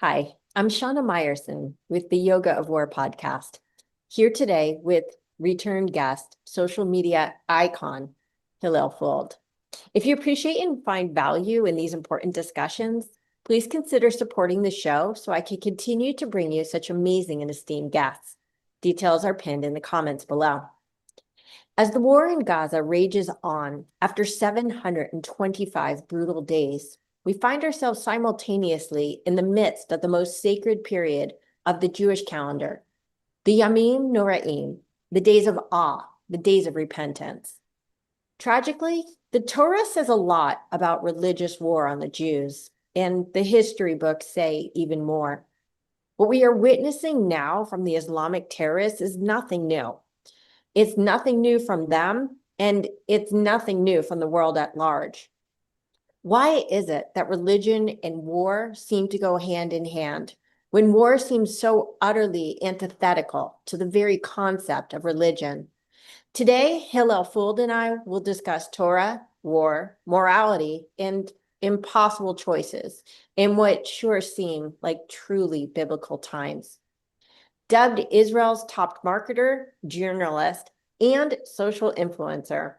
Hi, I'm Shana Meyerson with the Yoga of War podcast, here today with returned guest, social media icon, Hillel Fuld. If you appreciate and find value in these important discussions, please consider supporting the show so I can continue to bring you such amazing and esteemed guests. Details are pinned in the comments below. As the war in Gaza rages on after 725 brutal days, we find ourselves simultaneously in the midst of the most sacred period of the Jewish calendar, the Yamim Noraim, the days of awe, the days of repentance. Tragically, the Torah says a lot about religious war on the Jews, and the history books say even more. What we are witnessing now from the Islamic terrorists is nothing new. It's nothing new from them, and it's nothing new from the world at large. Why is it that religion and war seem to go hand in hand when war seems so utterly antithetical to the very concept of religion? Today, Hillel Fuld and I will discuss Torah, war, morality, and impossible choices in what sure seem like truly biblical times. Dubbed Israel's top marketer, journalist, and social influencer.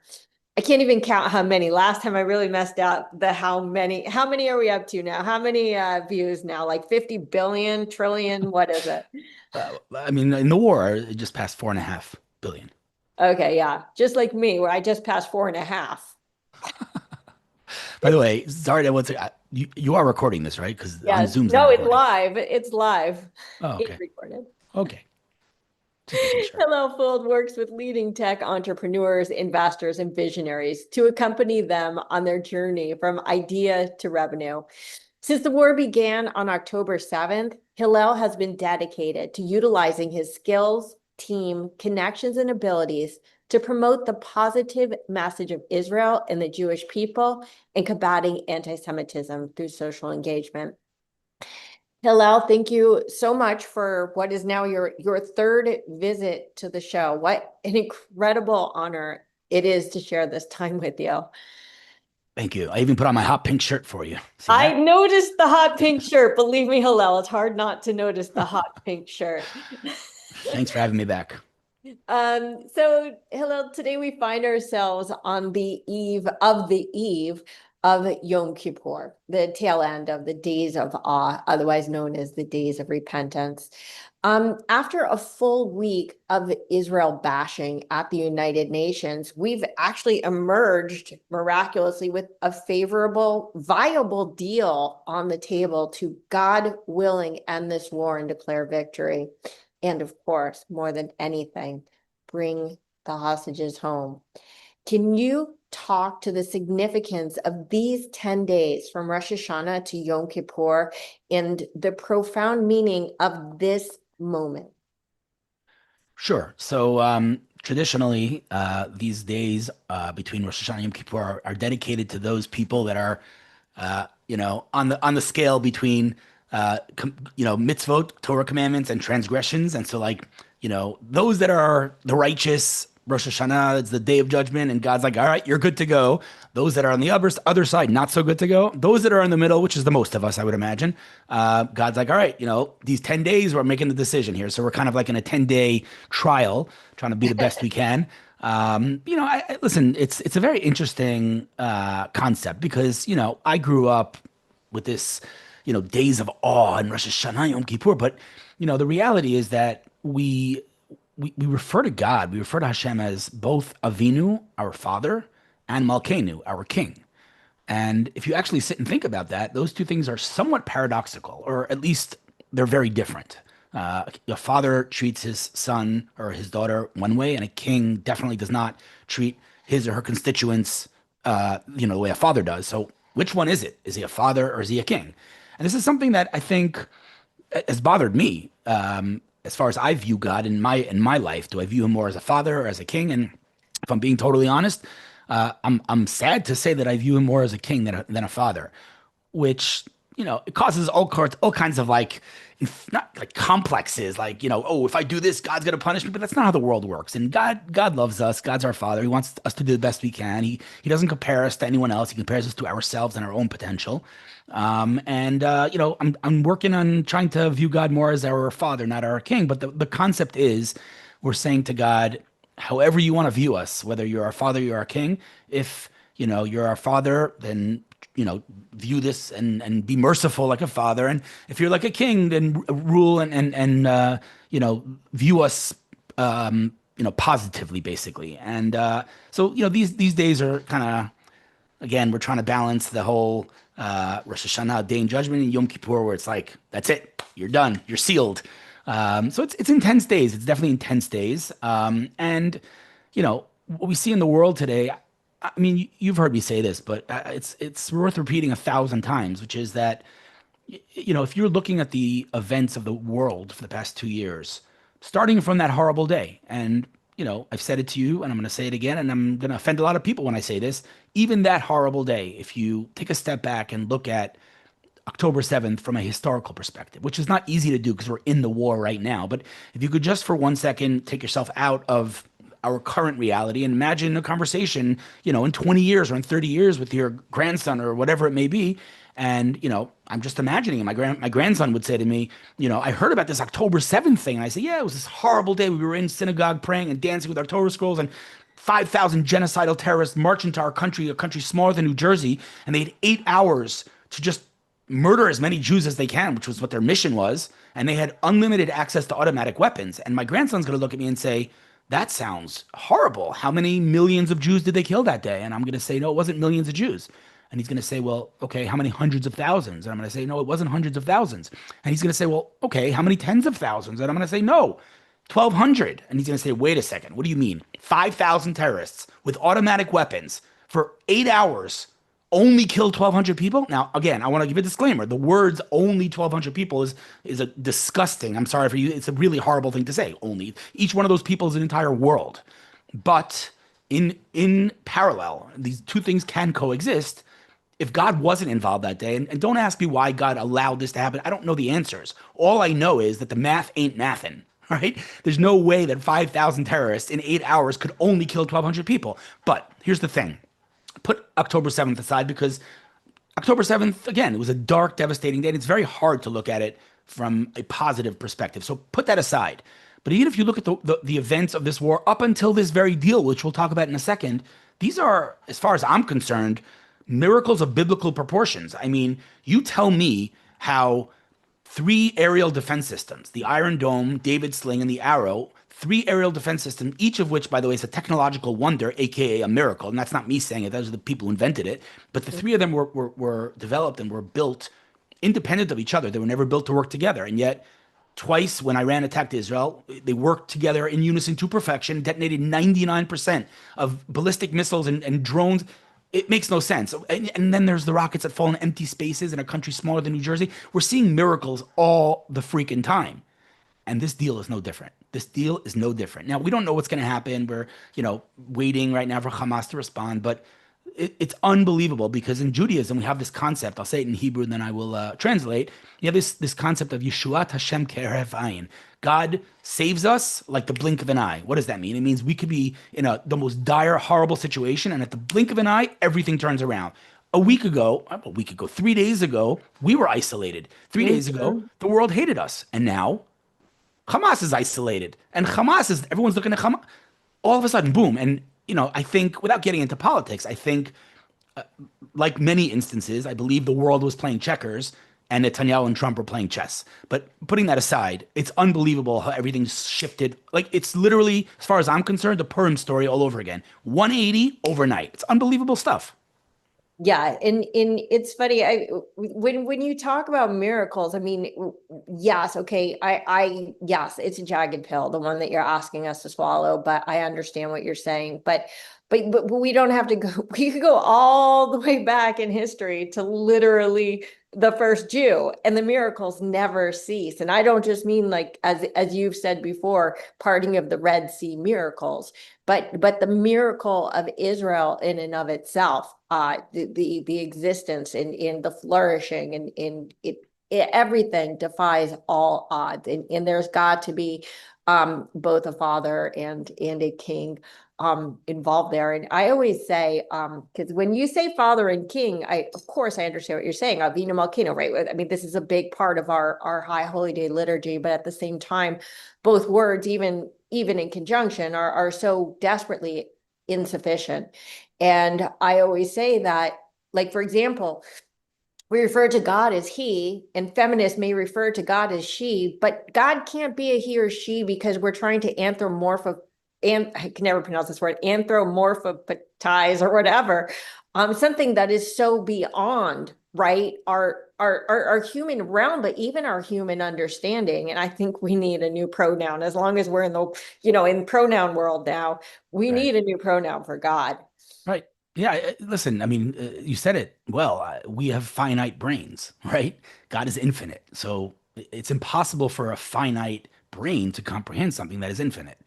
I can't even count how many. Last time I really messed up the how many. How many are we up to now? How many views now? Like 50 billion, trillion? What is it? I mean, in the war, it just passed 4.5 billion. Okay, yeah. Just like me, where I just passed 4.5. By the way, sorry that was you are recording this, right? Because on Yes. Zoom's not No, it's recording. live. It's live. Oh, It's okay. recorded. Okay. Just making sure. Hello Fold works with leading tech entrepreneurs, investors, and visionaries to accompany them on their journey from idea to revenue. Since the war began on October 7th, Hillel has been dedicated to utilizing his skills, team, connections, and abilities to promote the positive message of Israel and the Jewish people and combating anti-Semitism through social engagement. Hillel, thank you so much for what is now your third visit to the show. What an incredible honor it is to share this time with you. Thank you. I even put on my hot pink shirt for you. See I that? noticed the hot pink shirt. Believe me, Hillel, it's hard not to notice the hot pink shirt. Thanks for having me back. So Hillel, today we find ourselves on the eve of Yom Kippur, the tail end of the days of awe, otherwise known as the days of repentance. After a full week of Israel bashing at the United Nations, we've actually emerged miraculously with a favorable, viable deal on the table to, God willing, end this war and declare victory. And of course, more than anything, bring the hostages home. Can you talk to the significance of these 10 days from Rosh Hashanah to Yom Kippur and the profound meaning of this moment? Sure. So traditionally, these days between Rosh Hashanah and Yom Kippur are dedicated to those people that are, on the scale between, mitzvot, Torah commandments, and transgressions. And so, like, those that are the righteous, Rosh Hashanah, it's the day of judgment, and God's like, all right, you're good to go. Those that are on the other side, not so good to go. Those that are in the middle, which is the most of us, I would imagine. God's like, all right, these 10 days, we're making the decision here. So we're kind of like in a 10-day trial, trying to be the best we can. Listen, it's a very interesting concept because, I grew up with this, days of awe and Rosh Hashanah, Yom Kippur. But, the reality is that we refer to God, we refer to Hashem as both Avinu, our father, and Malkeinu, our king. And if you actually sit and think about that, those two things are somewhat paradoxical, or at least they're very different. A father treats his son or his daughter one way, and a king definitely does not treat his or her constituents, the way a father does. So, which one is it? Is he a father or is he a king? And this is something that I think has bothered me as far as I view God in my life. Do I view him more as a father or as a king? And if I'm being totally honest, I'm sad to say that I view him more as a king than a father, which it causes all kinds of like, not like complexes, like, oh, if I do this, God's going to punish me. But that's not how the world works. And God loves us. God's our Father. He wants us to do the best we can. He doesn't compare us to anyone else. He compares us to ourselves and our own potential. I'm working on trying to view God more as our Father, not our King. But the concept is, we're saying to God, however you want to view us, whether you're our Father, you're our King. If you're our Father, then view this and be merciful like a father. And if you're like a king, then rule and view us, positively, basically. And these days are kind of, again, we're trying to balance the whole Rosh Hashanah, Day in Judgment, and Yom Kippur, where it's like, that's it, you're done, you're sealed. So it's intense days. It's definitely intense days. What we see in the world today, I mean, you've heard me say this, but it's worth repeating 1,000 times, which is that, if you're looking at the events of the world for the past 2 years, starting from that horrible day, and, I've said it to you, and I'm going to say it again, and I'm going to offend a lot of people when I say this, even that horrible day, if you take a step back and look at October 7th from a historical perspective, which is not easy to do because we're in the war right now. But if you could just for 1 second take yourself out of our current reality and imagine a conversation, in 20 years or in 30 years with your grandson or whatever it may be. And, I'm just imagining my grandson would say to me, I heard about this October 7th thing. And I say, yeah, it was this horrible day. We were in synagogue praying and dancing with our Torah scrolls, and 5,000 genocidal terrorists marched into our country, a country smaller than New Jersey. And they had 8 hours to just murder as many Jews as they can, which was what their mission was. And they had unlimited access to automatic weapons. And my grandson's going to look at me and say, that sounds horrible. How many millions of Jews did they kill that day? And I'm going to say, no, it wasn't millions of Jews. And he's going to say, well, okay, how many hundreds of thousands? And I'm going to say, no, it wasn't hundreds of thousands. And he's going to say, well, okay, how many tens of thousands? And I'm going to say, no, 1,200. And he's going to say, wait a second, what do you mean? 5,000 terrorists with automatic weapons for 8 hours only killed 1,200 people? Now, again, I want to give a disclaimer. The words only 1,200 people is a disgusting, I'm sorry for you, it's a really horrible thing to say, only. Each one of those people is an entire world. But in parallel, these two things can coexist. If God wasn't involved that day, and don't ask me why God allowed this to happen, I don't know the answers. All I know is that the math ain't mathin', right? There's no way that 5,000 terrorists in 8 hours could only kill 1,200 people. But here's the thing. Put October 7th aside, because October 7th, again, it was a dark, devastating day, and it's very hard to look at it from a positive perspective. So put that aside. But even if you look at the events of this war up until this very deal, which we'll talk about in a second, these are, as far as I'm concerned, miracles of biblical proportions. I mean, you tell me how 3 aerial defense systems, the Iron Dome, David's Sling, and the Arrow, 3 aerial defense systems, each of which, by the way, is a technological wonder, aka a miracle. And that's not me saying it; those are the people who invented it. But the 3 of them were developed and were built independent of each other. They were never built to work together. And yet, twice when Iran attacked Israel, they worked together in unison to perfection, detonated 99% of ballistic missiles and drones. It makes no sense. And then there's the rockets that fall in empty spaces in a country smaller than New Jersey. We're seeing miracles all the freaking time. And this deal is no different. This deal is no different. Now, we don't know what's going to happen. We're, waiting right now for Hamas to respond. But it's unbelievable, because in Judaism, we have this concept. I'll say it in Hebrew, and then I will translate. You have this concept of Yeshuat Hashem Ke'erev Ayin. God saves us like the blink of an eye. What does that mean? It means we could be in the most dire, horrible situation, and at the blink of an eye, everything turns around. 3 days ago, we were isolated. 3 days ago, the world hated us. And now, Hamas is isolated. And everyone's looking at Hamas. All of a sudden, boom. And, I think, without getting into politics, I think, like many instances, I believe the world was playing checkers and Netanyahu and Trump were playing chess. But putting that aside, it's unbelievable how everything's shifted. Like, it's literally, as far as I'm concerned, the Purim story all over again. 180 overnight. It's unbelievable stuff. Yeah, and it's funny. When you talk about miracles, I mean, yes, okay, yes, it's a jagged pill, the one that you're asking us to swallow, but I understand what you're saying. But But we don't have to go, we could go all the way back in history to literally the first Jew, and the miracles never cease. And I don't just mean like, as you've said before, parting of the Red Sea miracles, but the miracle of Israel in and of itself, the existence in the flourishing and in it, everything defies all odds. And there's got to be both a father and a king involved there. And I always say, because when you say father and king, of course I understand what you're saying, Avinu Malkeinu, right? I mean, this is a big part of our High Holy Day liturgy, but at the same time, both words, even in conjunction, are so desperately insufficient. And I always say that, like, for example, we refer to God as he, and feminists may refer to God as she, but God can't be a he or she because we're trying to anthropomorphize, and I can never pronounce this word, anthropomorphize or whatever, something that is so beyond, right, our human realm, but even our human understanding. And I think we need a new pronoun. As long as we're in the, in pronoun world now, we Right. need a new pronoun for God. Right. Yeah. Listen, I mean, you said it well. We have finite brains, right? God is infinite. So it's impossible for a finite brain to comprehend something that is infinite.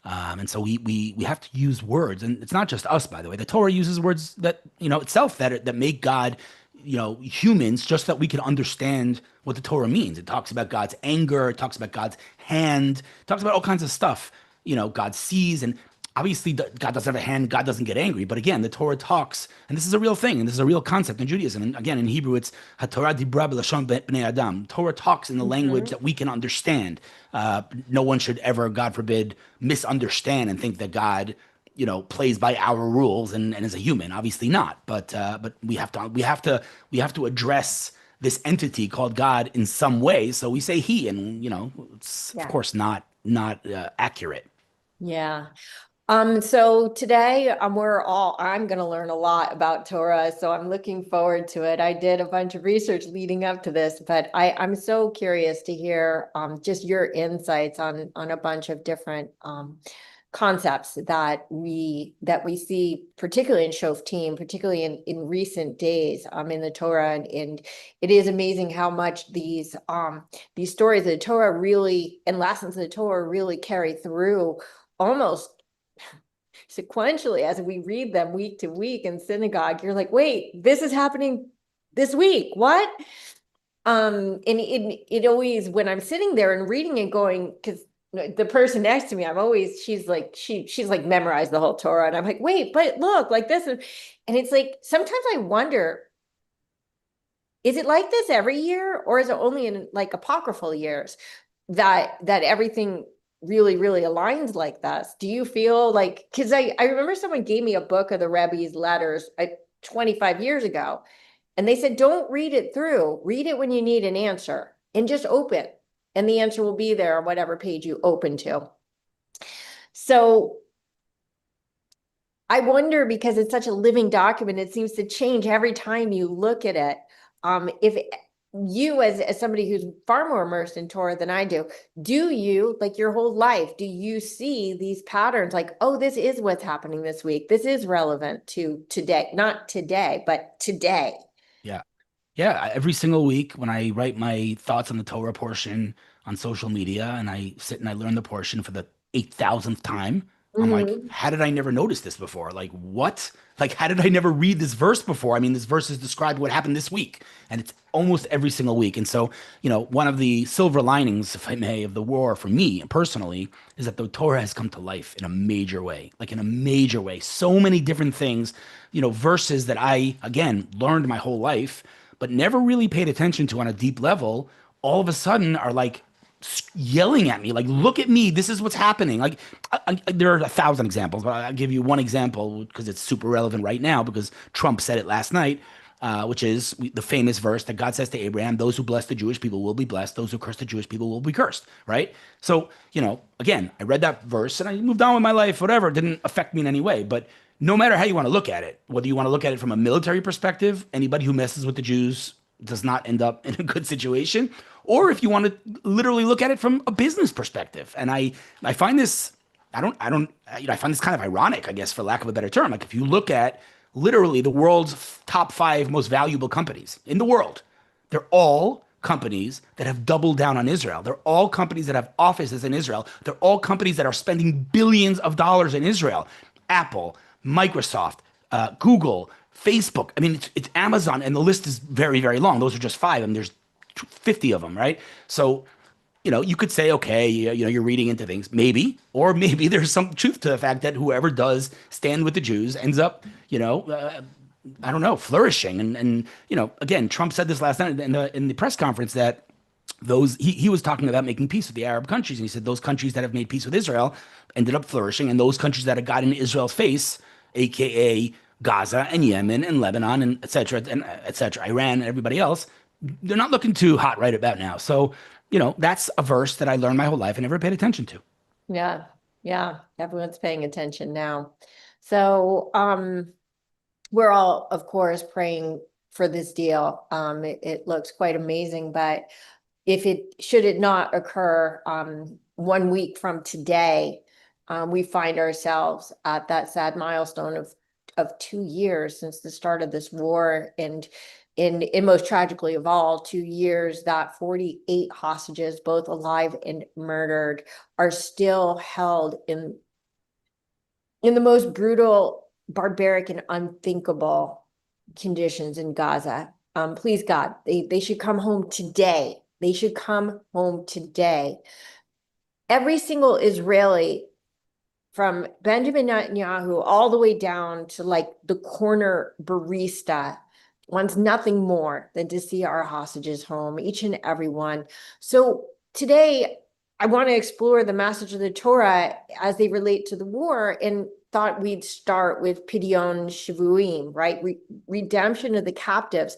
And so we have to use words, and it's not just us, by the way. The Torah uses words that itself that make God, humans, just that we can understand what the Torah means. It talks about God's anger, it talks about God's hand, it talks about all kinds of stuff. God sees, and obviously God doesn't have a hand, God doesn't get angry. But again, the Torah talks, and this is a real thing, and this is a real concept in Judaism. And again, in Hebrew, it's HaTorah dibra b'lashon bnei Adam. Torah talks in the language that we can understand. No one should ever, God forbid, misunderstand and think that God, plays by our rules and is a human. Obviously not. But we have to address this entity called God in some way. So we say he, and it's of course not accurate. Yeah. So today I'm going to learn a lot about Torah, so I'm looking forward to it. I did a bunch of research leading up to this, but I'm so curious to hear just your insights on a bunch of different concepts that we see, particularly in Shoftim, particularly in recent days in the Torah, and it is amazing how much these stories of the Torah really, and lessons of the Torah really carry through almost sequentially as we read them week to week in synagogue. You're like, wait, this is happening this week, what? And it always, when I'm sitting there and reading it, going, because the person next to me, she's like memorized the whole Torah, and I'm like, wait, but look, like this, and it's like sometimes I wonder, is it like this every year, or is it only in like apocryphal years that everything really, really aligns like this? Do you feel like, because I remember someone gave me a book of the Rebbe's letters 25 years ago, and they said, don't read it through, read it when you need an answer, and just open, and the answer will be there on whatever page you open to. So I wonder, because it's such a living document, it seems to change every time you look at it. If you, as somebody who's far more immersed in Torah than I do you, like your whole life, do you see these patterns like, oh, this is what's happening this week, this is relevant to today, not today, but today? Yeah. Yeah. Every single week when I write my thoughts on the Torah portion on social media, and I sit and I learn the portion for the 8,000th time, I'm like, how did I never notice this before? Like, what? Like, how did I never read this verse before? I mean, this verse is described what happened this week, and it's almost every single week. And so, one of the silver linings, if I may, of the war for me personally is that the Torah has come to life in a major way, like in a major way. So many different things, verses that I, again, learned my whole life, but never really paid attention to on a deep level, all of a sudden are like yelling at me, like, look at me, this is what's happening. Like, there are 1,000 examples, but I'll give you one example because it's super relevant right now, because Trump said it last night, which is the famous verse that God says to Abraham, those who bless the Jewish people will be blessed, those who curse the Jewish people will be cursed, right? So, again, I read that verse and I moved on with my life, whatever. It didn't affect me in any way. But no matter how you want to look at it, whether you want to look at it from a military perspective, anybody who messes with the Jews does not end up in a good situation, or if you want to literally look at it from a business perspective. And I find this I find this kind of ironic, I guess, for lack of a better term. Like if you look at literally the world's top 5 most valuable companies in the world, they're all companies that have doubled down on Israel. They're all companies that have offices in Israel. They're all companies that are spending billions of dollars in Israel. Apple, Microsoft, Google, Facebook. I mean, it's Amazon, and the list is very, very long. Those are just 5, and there's 50 of them, right? So, you could say, okay, you're reading into things, maybe, or maybe there's some truth to the fact that whoever does stand with the Jews ends up, I don't know, flourishing. And again, Trump said this last night in the press conference that he was talking about making peace with the Arab countries, and he said those countries that have made peace with Israel ended up flourishing, and those countries that have gotten in Israel's face, aka Gaza and Yemen and Lebanon and et cetera, Iran and everybody else, they're not looking too hot right about now. So, that's a verse that I learned my whole life and never paid attention to. Yeah. Yeah. Everyone's paying attention now. So, we're all, of course, praying for this deal. It looks quite amazing, but should it not occur, 1 week from today, we find ourselves at that sad milestone of 2 years since the start of this war, and in most tragically of all, 2 years that 48 hostages, both alive and murdered, are still held in the most brutal, barbaric, and unthinkable conditions in Gaza. Please God, they should come home today. They should come home today. Every single Israeli, from Benjamin Netanyahu all the way down to like the corner barista, wants nothing more than to see our hostages home, each and every one. So today, I want to explore the message of the Torah as they relate to the war, and thought we'd start with Pidyon Shavuim, right? Redemption of the captives.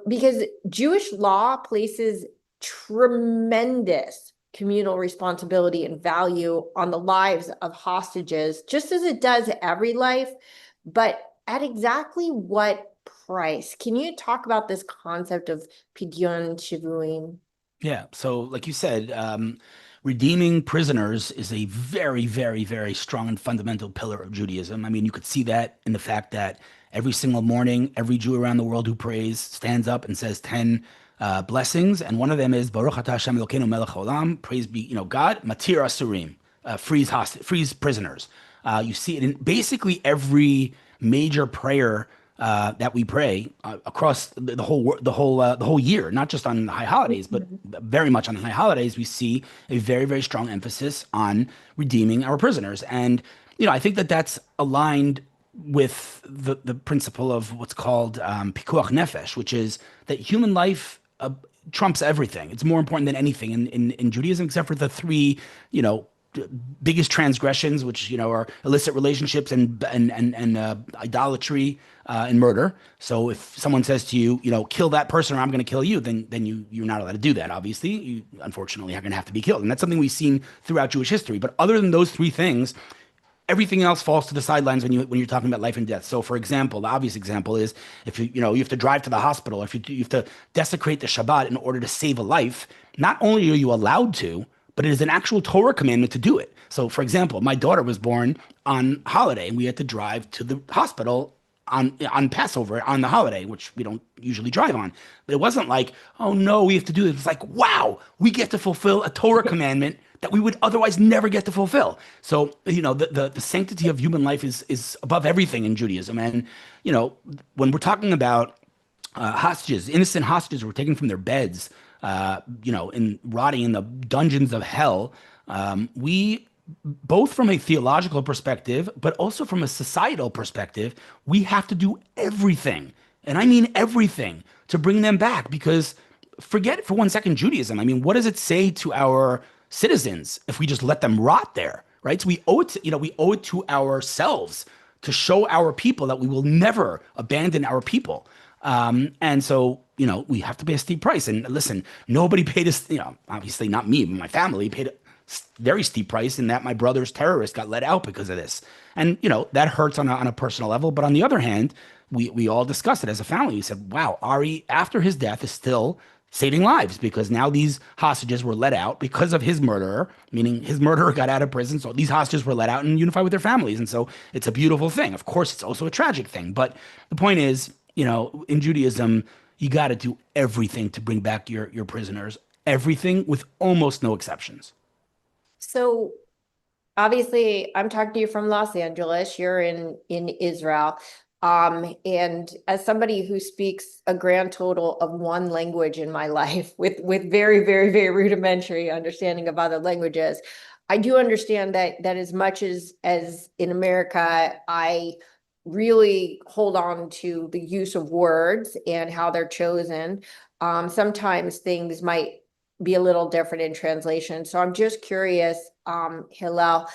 Because Jewish law places tremendous communal responsibility and value on the lives of hostages, just as it does every life, but at exactly what price? Can you talk about this concept of Pidyon Shavuim? Yeah. So, like you said, redeeming prisoners is a very, very, very strong and fundamental pillar of Judaism. I mean, you could see that in the fact that every single morning, every Jew around the world who prays stands up and says 10 blessings, and one of them is Baruch Atah Hashem Elokeinu Melech Haolam. Praise be, God, Matir Asurim, freeze prisoners. You see it in basically every major prayer that we pray across the whole year, not just on the high holidays, but very much on the high holidays. We see a very, very strong emphasis on redeeming our prisoners, and I think that that's aligned with the principle of what's called pikuach nefesh, which is that human life trumps everything. It's more important than anything in Judaism, except for the 3, biggest transgressions, which are illicit relationships and idolatry and murder. So if someone says to you, kill that person or I'm going to kill you, then you're not allowed to do that. Obviously, you unfortunately are going to have to be killed, and that's something we've seen throughout Jewish history. But other than those 3 things, everything else falls to the sidelines when you're talking about life and death. So, for example, the obvious example is if you have to drive to the hospital, if you have to desecrate the Shabbat in order to save a life. Not only are you allowed to, but it is an actual Torah commandment to do it. So, for example, my daughter was born on holiday, and we had to drive to the hospital on Passover on the holiday, which we don't usually drive on. But it wasn't like, oh no, we have to do this. It was like, wow, we get to fulfill a Torah commandment that we would otherwise never get to fulfill. So, the sanctity of human life is above everything in Judaism. And, when we're talking about hostages, innocent hostages were taken from their beds, in rotting in the dungeons of hell, we, both from a theological perspective, but also from a societal perspective, we have to do everything, and I mean everything, to bring them back. Because forget for 1 second Judaism. I mean, what does it say to our citizens if we just let them rot there, right? So we owe it to ourselves to show our people that we will never abandon our people. And so, we have to pay a steep price. And listen, nobody paid us, obviously not me, but my family paid a very steep price in that my brother's terrorist got let out because of this. And, that hurts on a personal level. But on the other hand, we all discussed it as a family. We said, wow, Ari, after his death, is still saving lives, because now these hostages were let out because of his murderer, meaning his murderer got out of prison. So these hostages were let out and unified with their families. And so it's a beautiful thing. Of course, it's also a tragic thing. But the point is, in Judaism, you got to do everything to bring back your prisoners, everything with almost no exceptions. So obviously, I'm talking to you from Los Angeles. You're in Israel. And as somebody who speaks a grand total of one language in my life with very, very, very rudimentary understanding of other languages, I do understand that as much as in America, I really hold on to the use of words and how they're chosen. Sometimes things might be a little different in translation. So I'm just curious, Hillel,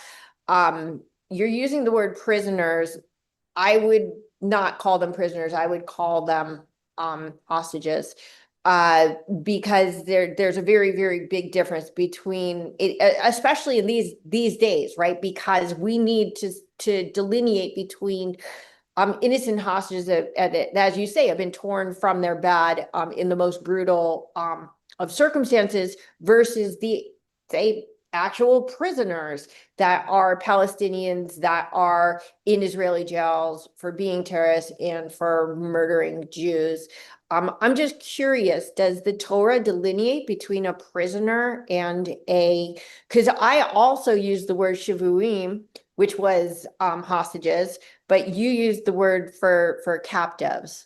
you're using the word prisoners. I would not call them prisoners. I would call them hostages, because there's a very, very big difference between it, especially in these days, right? Because we need to delineate between innocent hostages that, as you say, have been torn from their bed in the most brutal of circumstances versus the, say, actual prisoners that are Palestinians that are in Israeli jails for being terrorists and for murdering Jews. I'm just curious, does the Torah delineate between a prisoner and because I also use the word shivuim, which was hostages, but you used the word for captives.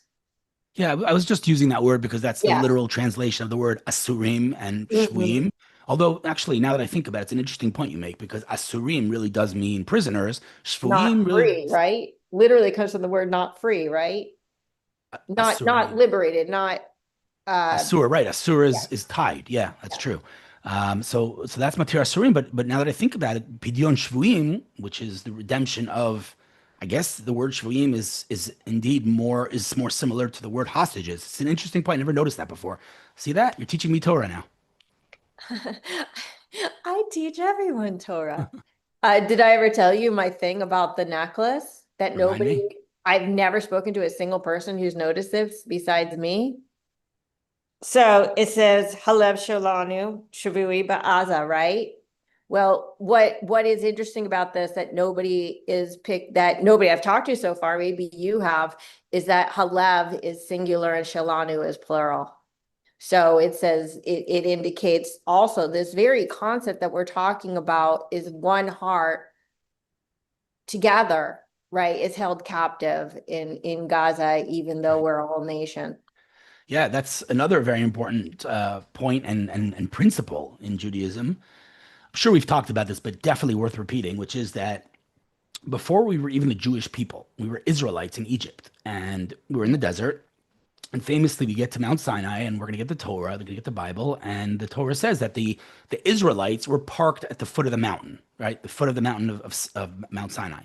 Yeah, I was just using that word because that's the Yeah. literal translation of the word asurim and Mhm. shvuim. Although, actually, now that I think about it, it's an interesting point you make, because asurim really does mean prisoners. Not Shvuim really, free, right? Literally comes from the word not free, right? Not asurim, liberated, not asur, right? Asur yeah. is tied. Yeah, that's true. So that's matir asurim. But now that I think about it, pidyon shvuim, which is the redemption of, I guess the word shvuim is indeed more similar to the word hostages. It's an interesting point. I never noticed that before. See that? You're teaching me Torah now. I teach everyone Torah. Did I ever tell you my thing about the necklace that Remind me. I've never spoken to a single person who's noticed this besides me? So it says Halev Sholanu Shavui Ba'aza, right? Well, what is interesting about this that nobody I've talked to so far, maybe you have, is that Halev is singular and Shalanu is plural. So it says it indicates also this very concept that we're talking about is one heart together, right? Is held captive in Gaza, even though Right. we're a whole nation. Yeah, that's another very important point and principle in Judaism. I'm sure we've talked about this, but definitely worth repeating, which is that before we were even the Jewish people, we were Israelites in Egypt, and we were in the desert. And famously, we get to Mount Sinai, and we're going to get the Torah, we're going to get the Bible, and the Torah says that the Israelites were parked at the foot of the mountain, right? The foot of the mountain of Mount Sinai.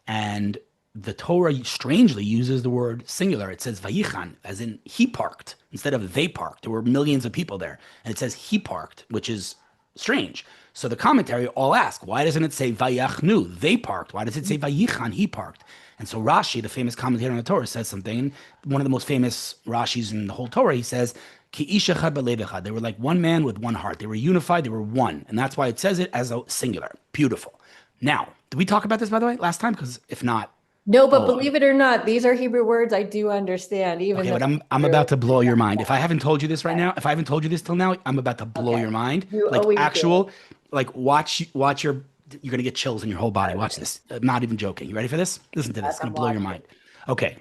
And the Torah strangely uses the word singular. It says vayichan, as in he parked, instead of they parked. There were millions of people there. And it says he parked, which is strange. So the commentary all ask, why doesn't it say vayachnu, they parked? Why does it say vayichan, he parked? And so Rashi, the famous commentator on the Torah, says something. One of the most famous Rashis in the whole Torah, he says, Ki ish echad b'lev echad. They were like one man with one heart. They were unified. They were one. And that's why it says it as a singular. Beautiful. Now, did we talk about this, by the way, last time? Because if not, No, but oh, believe it or not, these are Hebrew words I do understand, even okay, though but I'm I'm Hebrew. about to blow your mind. If I haven't told you this right Okay. now, if I haven't told you this till now, I'm about to blow Okay. your mind. You Like always do. actual, like watch you're gonna get chills in your whole body. Watch this. I'm not even joking. You ready for this? Listen to this. Yes, It's gonna I'm blow your watching. mind. Okay.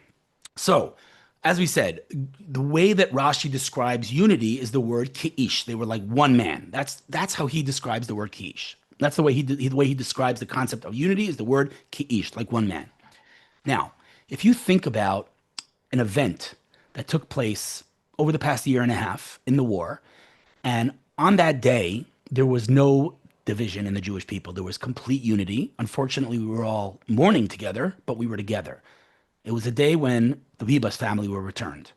So, as we said, the way that Rashi describes unity is the word ki'ish. They were like one man. That's how he describes the word ki'ish. That's the way he describes the concept of unity is the word ki'ish, like one man. Now, if you think about an event that took place over the past year and a half in the war, and on that day there was no division in the Jewish people. There was complete unity. Unfortunately, we were all mourning together, but we were together. It was a day when the Bibas family were returned,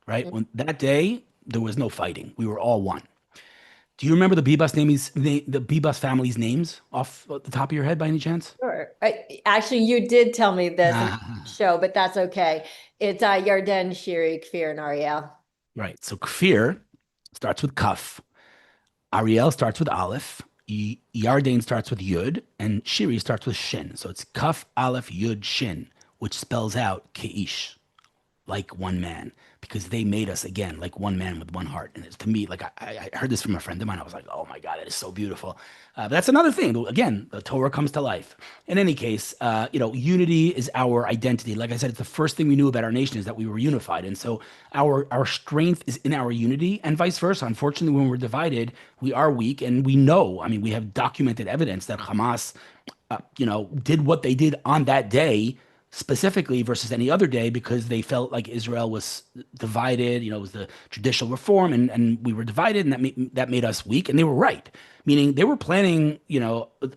right? When that day, there was no fighting. We were all one. Do you remember the Bibas family's names off the top of your head by any chance? Sure. Actually, you did tell me this in the Ah, show, but that's okay. It's Yarden, Shiri, Kfir, and Ariel. right. So Kfir starts with Kaf. Ariel starts with Aleph. Yarden starts with Yud, and Shiri starts with Shin. So it's Kaf, Aleph, Yud, Shin, which spells out Keish, like one man, because they made us again like one man with one heart. And it's, to me, like I heard this from a friend of mine. I was like, oh my God, it is so beautiful. But that's another thing. Again, the Torah comes to life. In any case, unity is our identity. Like I said, it's the first thing we knew about our nation is that we were unified. And so our strength is in our unity and vice versa. Unfortunately, when we're divided, we are weak. And we know, I mean, we have documented evidence that Hamas, did what they did on that day specifically versus any other day because they felt like Israel was divided. It was the judicial reform, and we were divided, and that made us weak. And they were right, meaning they were planning,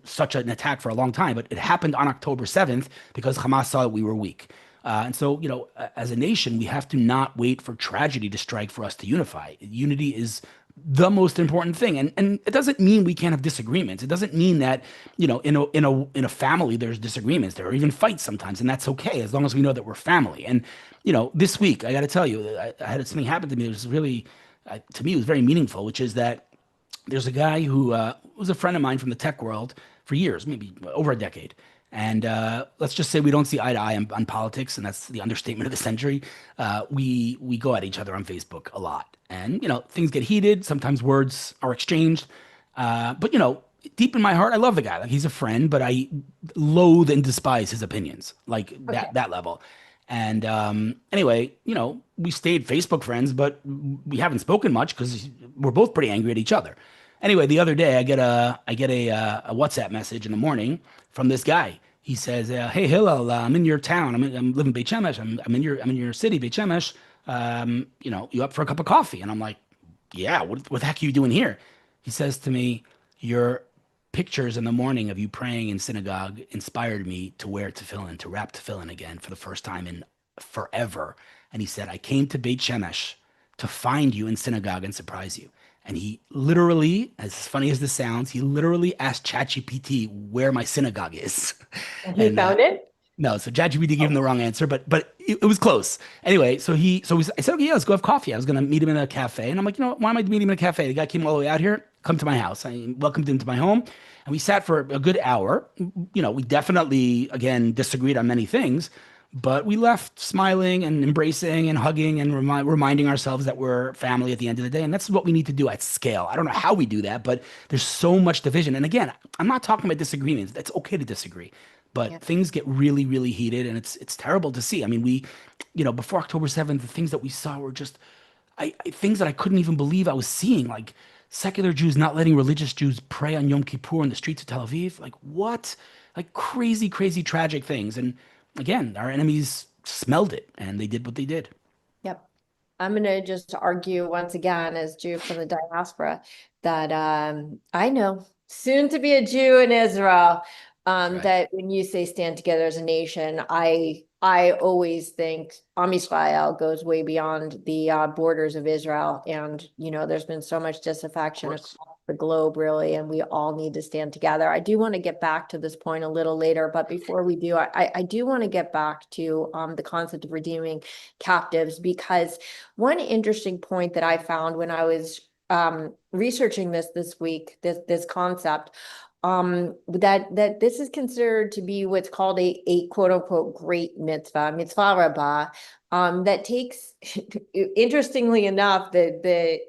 such an attack for a long time, but it happened on October 7th because Hamas saw that we were weak. And so, as a nation, we have to not wait for tragedy to strike for us to unify. Unity is the most important thing, and it doesn't mean we can't have disagreements. It doesn't mean that in a family there's disagreements. There are even fights sometimes, and that's okay as long as we know that we're family. And this week I got to tell you, I had something happen to me. It was really, to me, it was very meaningful, which is that there's a guy who was a friend of mine from the tech world for years, maybe over a decade. And let's just say we don't see eye to eye on politics, and that's the understatement of the century. We go at each other on Facebook a lot, and things get heated. Sometimes words are exchanged, but deep in my heart, I love the guy. Like, he's a friend, but I loathe and despise his opinions, like that level. And anyway, we stayed Facebook friends, but we haven't spoken much because we're both pretty angry at each other. Anyway, the other day I get a WhatsApp message in the morning from this guy. He says, "Hey Hillel, I'm in your town. I'm living in Beit Shemesh. I'm in your city, Beit Shemesh. You up for a cup of coffee?" And I'm like, "Yeah. What the heck are you doing here?" He says to me, "Your pictures in the morning of you praying in synagogue inspired me to wear tefillin, to wrap tefillin again for the first time in forever." And he said, "I came to Beit Shemesh to find you in synagogue and surprise you." And he literally, as funny as this sounds, he literally asked ChatGPT where my synagogue is. And he And found it? no, so ChatGPT gave him the wrong answer, but it was close. Anyway, I said, okay, yeah, let's go have coffee. I was gonna meet him in a cafe, and I'm like, why am I meeting him in a cafe? The guy came all the way out here, come to my house. I welcomed him to my home, and we sat for a good hour. We definitely again disagreed on many things, but we left smiling and embracing and hugging and reminding ourselves that we're family at the end of the day. And that's what we need to do at scale. I don't know how we do that, but there's so much division. And again, I'm not talking about disagreements. It's okay to disagree, but things get really, really heated, and it's terrible to see. I mean, before October 7th, the things that we saw were just things that I couldn't even believe I was seeing, like secular Jews not letting religious Jews pray on Yom Kippur in the streets of Tel Aviv. Like, what? Like, crazy, crazy, tragic things. And again, our enemies smelled it, and they did what they did. Yep. I'm going to just argue once again, as Jew from the diaspora, that I know, soon to be a Jew in Israel, Right. that when you say stand together as a nation, I always think Am Yisrael goes way beyond the borders of Israel. And, there's been so much disaffection across the globe, really, and we all need to stand together. I do want to get back to this point a little later, but before we do, I do want to get back to the concept of redeeming captives, because one interesting point that I found when I was researching this week, this concept, that this is considered to be what's called a quote unquote great mitzvah rabbah, that takes, interestingly enough, the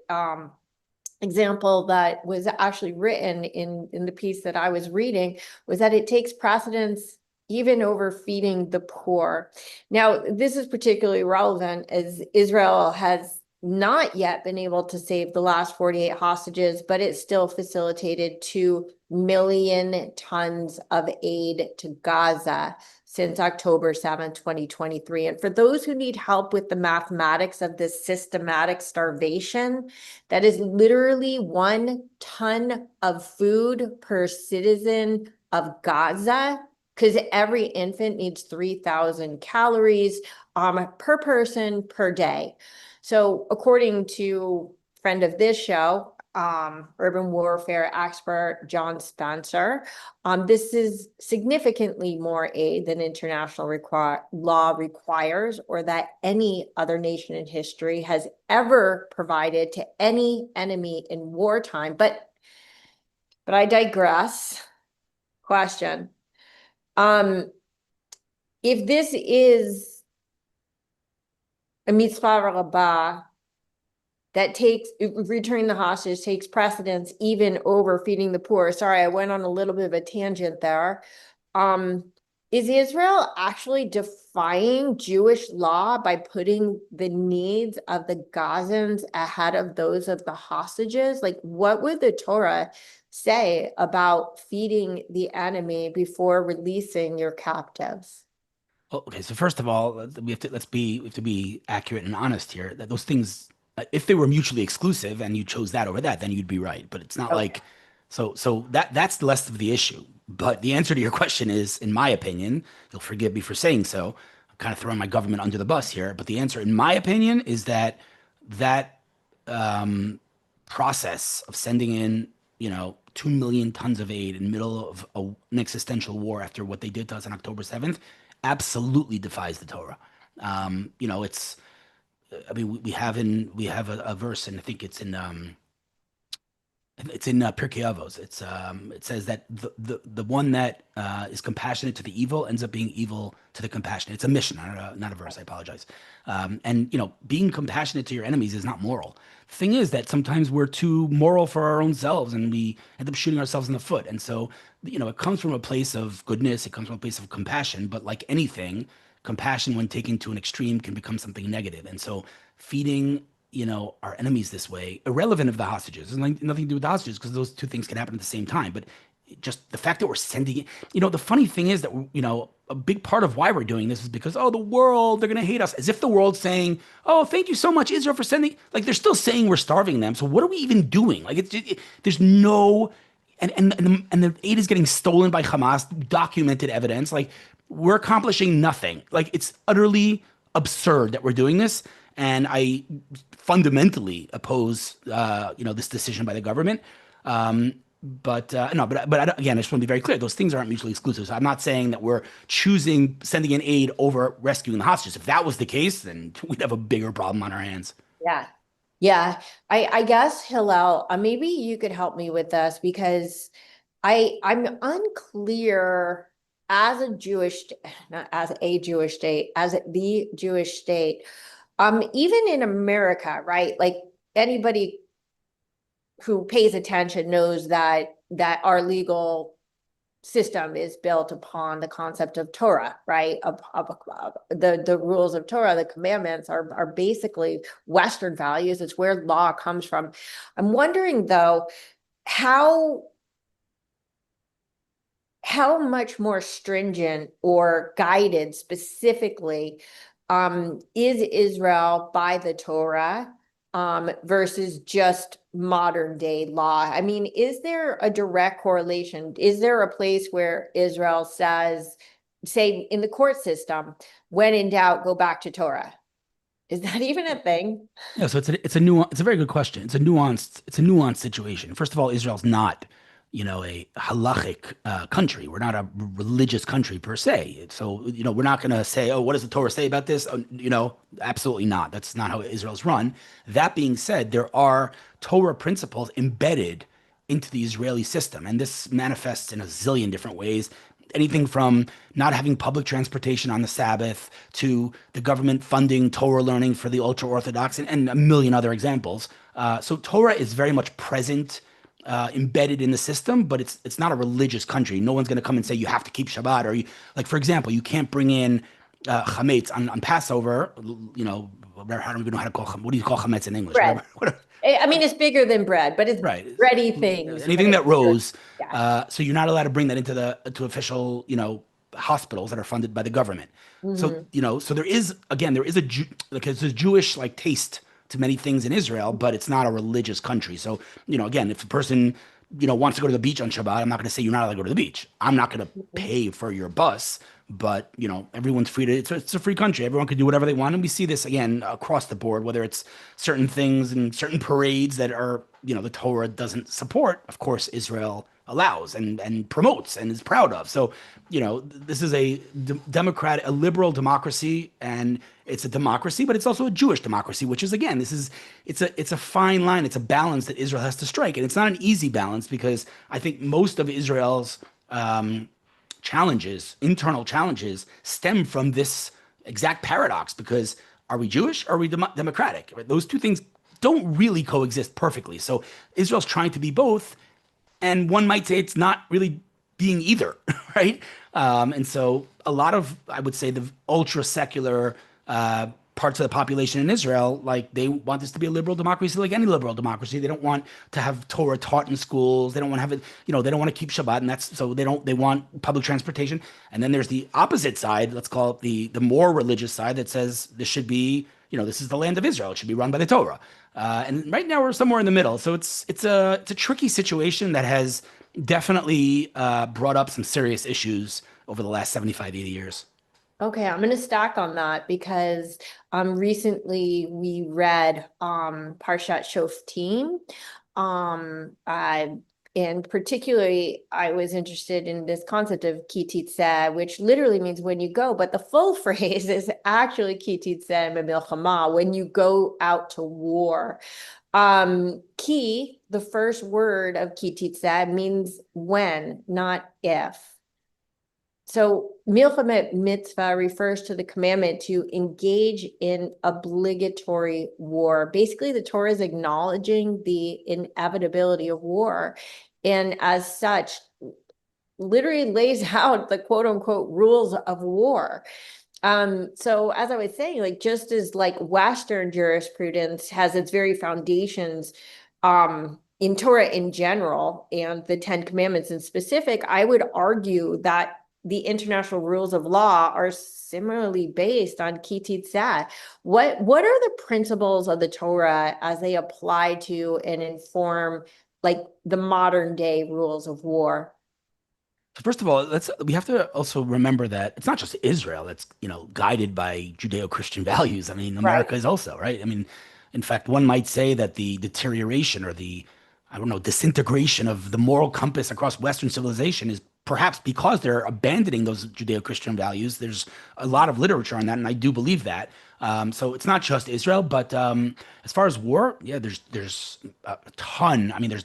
example that was actually written in the piece that I was reading was that it takes precedence even over feeding the poor. Now, this is particularly relevant as Israel has not yet been able to save the last 48 hostages, but it still facilitated 2 million tons of aid to Gaza since October 7th, 2023. And for those who need help with the mathematics of this systematic starvation, that is literally 1 ton of food per citizen of Gaza, because every infant needs 3,000 calories per person per day. So according to friend of this show, urban warfare expert John Spencer. This is significantly more aid than international law requires, or that any other nation in history has ever provided to any enemy in wartime. But I digress. Question. If this is a mitzvah rabbah that returning the hostage takes precedence even over feeding the poor. Sorry, I went on a little bit of a tangent there. Is Israel actually defying Jewish law by putting the needs of the Gazans ahead of those of the hostages? Like, what would the Torah say about feeding the enemy before releasing your captives? Okay, so first of all, we have to be accurate and honest here. That those things, if they were mutually exclusive and you chose that over that, then you'd be right. But it's not Okay. like so that's less of the issue. But the answer to your question is, in my opinion, you'll forgive me for saying so. I'm kind of throwing my government under the bus here. But the answer, in my opinion, is that process of sending in, 2 million tons of aid in the middle of an existential war after what they did to us on October 7th absolutely defies the Torah. It's, I mean, we have a verse, and I think it's in Pirkei Avos. It says that the one that is compassionate to the evil ends up being evil to the compassionate. It's a mission, not a verse. I apologize. And being compassionate to your enemies is not moral. The thing is that sometimes we're too moral for our own selves, and we end up shooting ourselves in the foot. And so, it comes from a place of goodness. It comes from a place of compassion. But like anything, compassion, when taken to an extreme, can become something negative. And so, feeding our enemies this way, irrelevant of the hostages. It's like nothing to do with the hostages because those two things can happen at the same time. But just the fact that we're sending it, the funny thing is that, a big part of why we're doing this is because, oh, the world, they're going to hate us. As if the world's saying, oh, thank you so much, Israel, for sending, like they're still saying we're starving them. So what are we even doing? Like there's no, and the aid is getting stolen by Hamas, documented evidence. Like we're accomplishing nothing. Like it's utterly absurd that we're doing this. And I fundamentally oppose, this decision by the government. Again, I just want to be very clear. Those things aren't mutually exclusive. So I'm not saying that we're choosing sending in aid over rescuing the hostages. If that was the case, then we'd have a bigger problem on our hands. Yeah. Yeah. I guess, Hillel, maybe you could help me with this because I'm unclear as a Jewish, not as a Jewish state, as the Jewish state, even in America, right? Like anybody who pays attention knows that our legal system is built upon the concept of Torah, right? The rules of Torah, the commandments are basically Western values. It's where law comes from. I'm wondering though, how much more stringent or guided specifically is Israel by the Torah versus just modern day law? I mean, is there a direct correlation? Is there a place where Israel says, say in the court system, when in doubt, go back to Torah? Is that even a thing? Yeah, so it's a very good question. It's a nuanced situation. First of all, Israel's not, a halachic country. We're not a religious country per se. So, we're not going to say, oh, what does the Torah say about this? Absolutely not. That's not how Israel's run. That being said, there are Torah principles embedded into the Israeli system, and this manifests in a zillion different ways. Anything from not having public transportation on the Sabbath to the government funding Torah learning for the ultra-Orthodox and a million other examples. So Torah is very much present, embedded in the system, but it's not a religious country. No one's going to come and say you have to keep Shabbat, or like, for example, you can't bring in chametz on Passover. I don't even know how to call what do you call chametz in English? Bread. Whatever. I mean, it's bigger than bread, but it's Right. bready things. Anything that rose. Yeah. So you're not allowed to bring that to official, hospitals that are funded by the government. So, so there is there's a Jewish like taste to many things in Israel, but it's not a religious country. So, again, if a person, wants to go to the beach on Shabbat, I'm not going to say you're not allowed to go to the beach. I'm not going to pay for your bus, but everyone's free to. It's a free country. Everyone can do whatever they want, and we see this again across the board. Whether it's certain things and certain parades that are the Torah doesn't support, of course Israel allows and promotes and is proud of. So this is a democratic, a liberal democracy, and it's a democracy, but it's also a Jewish democracy, which is again, it's a fine line. It's a balance that Israel has to strike, and it's not an easy balance because I think most of Israel's challenges, internal challenges, stem from this exact paradox. Because are we Jewish or are we democratic? Right? Those two things don't really coexist perfectly. So Israel's trying to be both, and one might say it's not really being either, right? And so a lot of, I would say, the ultra secular parts of the population in Israel, like they want this to be a liberal democracy, like any liberal democracy. They don't want to have Torah taught in schools. They don't want to have it, they don't want to keep Shabbat, and that's so they want public transportation. And then there's the opposite side, let's call it the more religious side, that says this should be, this is the land of Israel. It should be run by the Torah. And right now we're somewhere in the middle. So it's a tricky situation that has definitely brought up some serious issues over the last 75, 80 years. Okay, I'm going to stack on that because recently we read Parshat Shoftim. And particularly, I was interested in this concept of ki titzeh, which literally means when you go, but the full phrase is actually ki titzeh b'milchama, when you go out to war. Ki, the first word of ki titzeh, means when, not if. So milchemet mitzvah refers to the commandment to engage in obligatory war. Basically, the Torah is acknowledging the inevitability of war, and as such, literally lays out the quote unquote rules of war. So as I was saying, like just as like Western jurisprudence has its very foundations in Torah in general and the Ten Commandments in specific, I would argue that the international rules of law are similarly based on ki titzeh. What are the principles of the Torah as they apply to and inform like the modern day rules of war? First of all, we have to also remember that it's not just Israel that's guided by Judeo-Christian values. I mean, America is also, right? I mean, in fact, one might say that the deterioration or the, I don't know, disintegration of the moral compass across Western civilization is perhaps because they're abandoning those Judeo-Christian values. There's a lot of literature on that, and I do believe that. So it's not just Israel, but as far as war, yeah, there's a ton. I mean, there's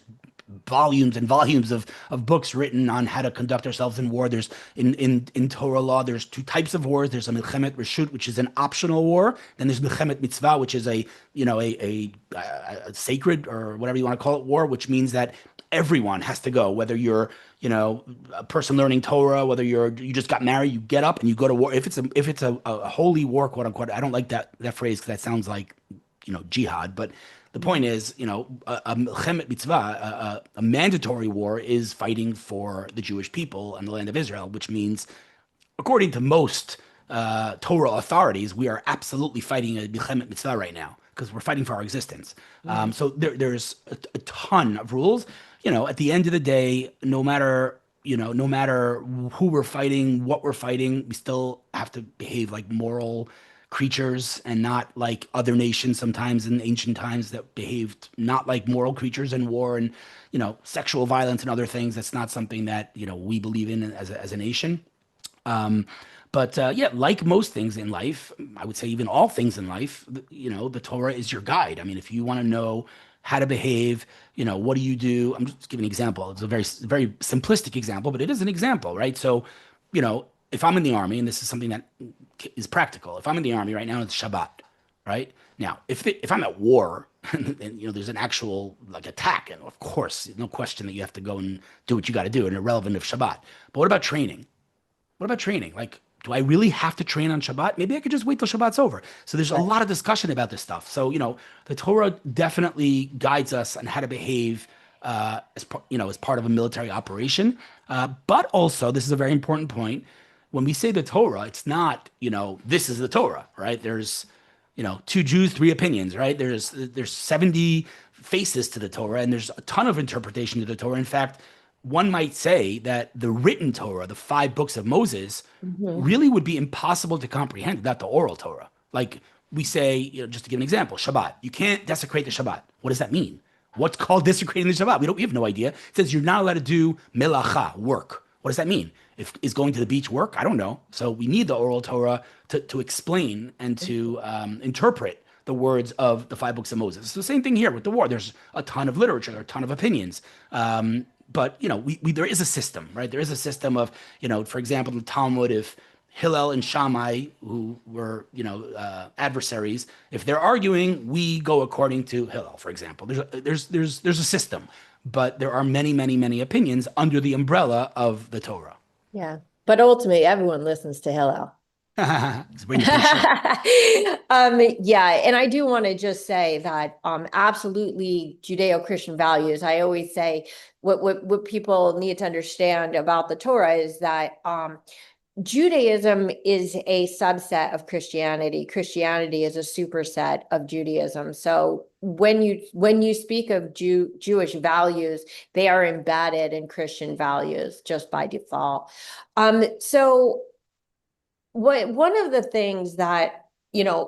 volumes and volumes of books written on how to conduct ourselves in war. There's in Torah law, there's two types of wars. There's a milchemet reshut, which is an optional war. Then there's milchemet mitzvah, which is a sacred or whatever you want to call it war, which means that everyone has to go, whether you're a person learning Torah, whether you just got married, you get up and you go to war. If it's a holy war, quote unquote, I don't like that phrase because that sounds like jihad, but the point is, a milchemet mitzvah, a mandatory war, is fighting for the Jewish people and the land of Israel, which means, according to most Torah authorities, we are absolutely fighting a milchemet mitzvah right now because we're fighting for our existence. So there's a ton of rules. At the end of the day, no matter who we're fighting, what we're fighting, we still have to behave like moral creatures and not like other nations sometimes in ancient times that behaved not like moral creatures in war and sexual violence and other things. That's not something that we believe in as a nation. But yeah, like most things in life, I would say even all things in life, the Torah is your guide. I mean, if you want to know how to behave, what do you do? I'm just giving an example. It's a very, very simplistic example, but it is an example, right? So, if I'm in the army, and this is something that is practical, if I'm in the army right now, it's Shabbat, right? Now, if I'm at war and there's an actual like attack, and of course, no question that you have to go and do what you got to do, and irrelevant of Shabbat. But what about training? What about training? Like, do I really have to train on Shabbat? Maybe I could just wait till Shabbat's over. So there's a lot of discussion about this stuff. So, the Torah definitely guides us on how to behave as part of a military operation. But also, this is a very important point. When we say the Torah, it's not, this is the Torah, right? There's, two Jews, three opinions, right? There's 70 faces to the Torah, and there's a ton of interpretation to the Torah. In fact, one might say that the written Torah, the 5 books of Moses, Mhm. really would be impossible to comprehend without the oral Torah. Like we say, just to give an example, Shabbat. You can't desecrate the Shabbat. What does that mean? What's called desecrating the Shabbat? We have no idea. It says you're not allowed to do melacha, work. What does that mean? If is going to the beach work? I don't know. So we need the oral Torah to explain and to interpret the words of the 5 books of Moses. It's the same thing here with the war. There's a ton of literature, there are a ton of opinions. But there is a system, right? There is a system of, for example, in the Talmud, if Hillel and Shammai, who were, adversaries, if they're arguing, we go according to Hillel, for example. There's a system, but there are many, many, many opinions under the umbrella of the Torah. Yeah. But ultimately, everyone listens to Hillel. Bring the pinch. Yeah, and I do want to just say that absolutely Judeo-Christian values. I always say what people need to understand about the Torah is that Judaism is a subset of Christianity. Christianity is a superset of Judaism. So when you speak of Jewish values, they are embedded in Christian values just by default. So one of the things that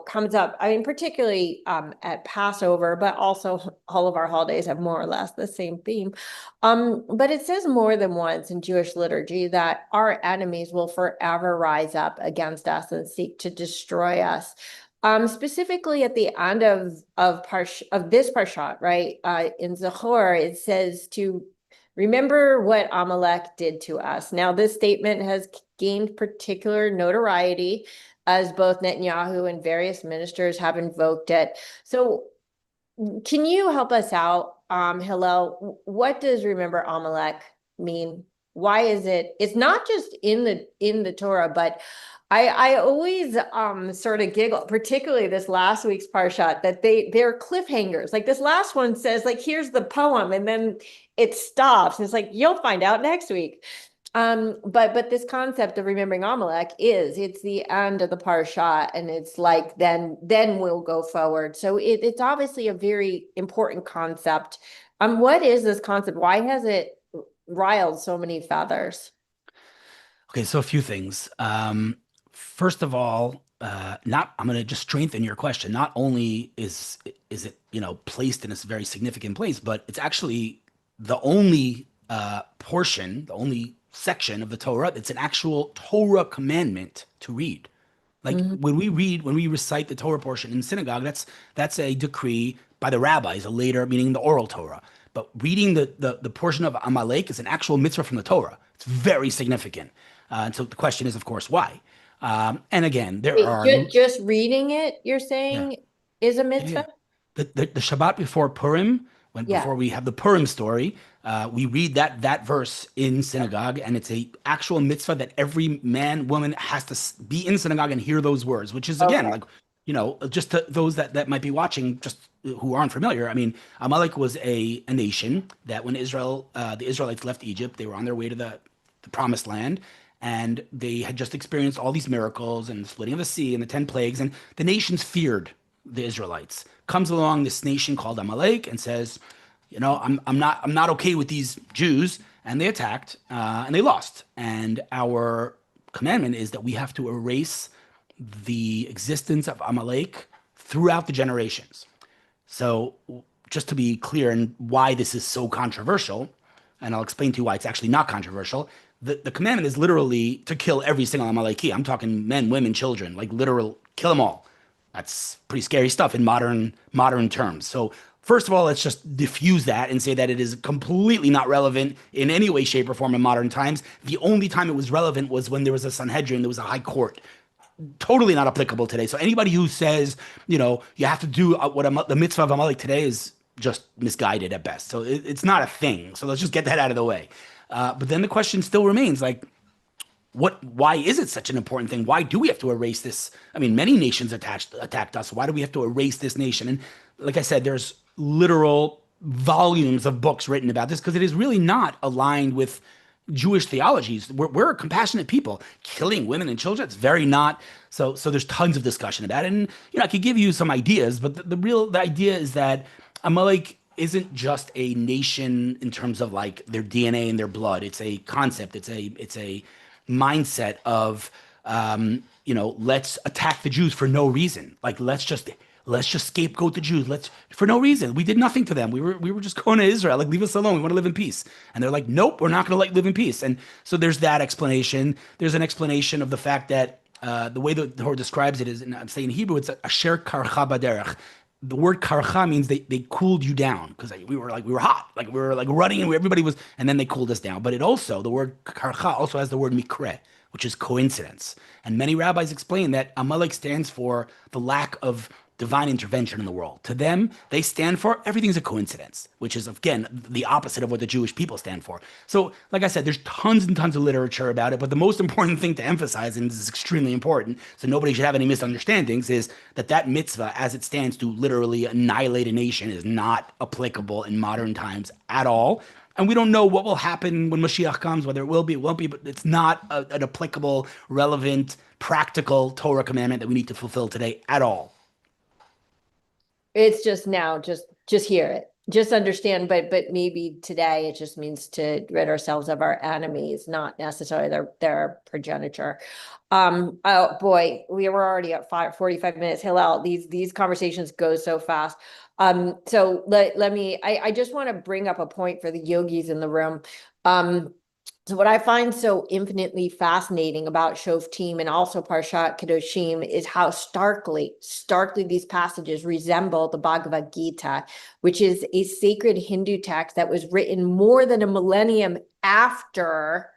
comes up, I mean, particularly at Passover, but also all of our holidays have more or less the same theme. But it says more than once in Jewish liturgy that our enemies will forever rise up against us and seek to destroy us. Specifically at the end of this parshat, right? In Zachor, it says to remember what Amalek did to us. Now, this statement has gained particular notoriety as both Netanyahu and various ministers have invoked it. So can you help us out, Hillel? What does remember Amalek mean? Why is it's not just in the Torah, but I always sort of giggle, particularly this last week's parshat, that they're cliffhangers. Like this last one says, like, here's the poem, and then it stops. And it's like, you'll find out next week. But this concept of remembering Amalek it's the end of the parsha, and it's like then we'll go forward. So it's obviously a very important concept. What is this concept? Why has it riled so many feathers? Okay, so a few things. First of all, I'm going to just strengthen your question. Not only is it placed in a very significant place, but it's actually the only portion, the only section of the Torah that's an actual Torah commandment to read. Like when we recite the Torah portion in synagogue, that's a decree by the rabbis, a later, meaning the oral Torah. But reading the portion of Amalek is an actual mitzvah from the Torah. It's very significant. And so the question is, of course, why? And again, there are just reading it, you're yeah, saying, is a yeah. mitzvah? The Shabbat before Purim, Yeah. before we have the Purim story, we read that verse in synagogue, and it's a actual mitzvah that every man, woman has to be in synagogue and hear those words, which is again Okay. just to those that might be watching, just who aren't familiar. I mean, Amalek was a nation that when the Israelites left Egypt, they were on their way to the promised land. And they had just experienced all these miracles and the splitting of the sea and the 10 plagues, and the nations feared the Israelites. Comes along this nation called Amalek and says, I'm not okay with these Jews, and they attacked and they lost. And our commandment is that we have to erase the existence of Amalek throughout the generations. So just to be clear and why this is so controversial, and I'll explain to you why it's actually not controversial. The commandment is literally to kill every single Amaleki. I'm talking men, women, children, like literal kill them all. That's pretty scary stuff in modern terms. So first of all, let's just diffuse that and say that it is completely not relevant in any way, shape, or form in modern times. The only time it was relevant was when there was a Sanhedrin, there was a high court. Totally not applicable today. So anybody who says, you have to do the mitzvah of Amalek today is just misguided at best. So it's not a thing. So let's just get that out of the way. But then the question still remains, like, why is it such an important thing? Why do we have to erase this? I mean, many nations attacked us. Why do we have to erase this nation? And like I said, there's literal volumes of books written about this because it is really not aligned with Jewish theologies. We're a compassionate people. Killing women and children, it's very not. So there's tons of discussion about it. And I could give you some ideas, but the idea is that Amalek isn't just a nation in terms of like their DNA and their blood. It's a concept. It's a mindset of let's attack the Jews for no reason. Like let's just scapegoat the Jews. Let's for no reason. We did nothing to them. We were just going to Israel. Like leave us alone. We want to live in peace. And they're like, nope, we're not going to like live in peace. And so there's that explanation. There's an explanation of the fact that the way the Torah describes it is, and I'm saying in Hebrew, it's asher karcha baderech. The word karcha means they cooled you down because we were hot, like we were like running and everybody was, and then they cooled us down. But it also, the word karcha also has the word mikre, which is coincidence. And many rabbis explain that Amalek stands for the lack of divine intervention in the world. To them, they stand for everything's a coincidence, which is, again, the opposite of what the Jewish people stand for. So, like I said, there's tons and tons of literature about it, but the most important thing to emphasize, and this is extremely important, so nobody should have any misunderstandings, is that mitzvah, as it stands to literally annihilate a nation, is not applicable in modern times at all. And we don't know what will happen when Mashiach comes, whether it will be, it won't be, but it's not an applicable, relevant, practical Torah commandment that we need to fulfill today at all. It's just now, just hear it, just understand, but maybe today it just means to rid ourselves of our enemies, not necessarily their progenitor. Oh boy, we were already at 45 minutes. Hillel, these conversations go so fast. So let me, I just want to bring up a point for the yogis in the room. So what I find so infinitely fascinating about Shoftim and also Parshat Kedoshim is how starkly these passages resemble the Bhagavad Gita, which is a sacred Hindu text that was written more than a millennium after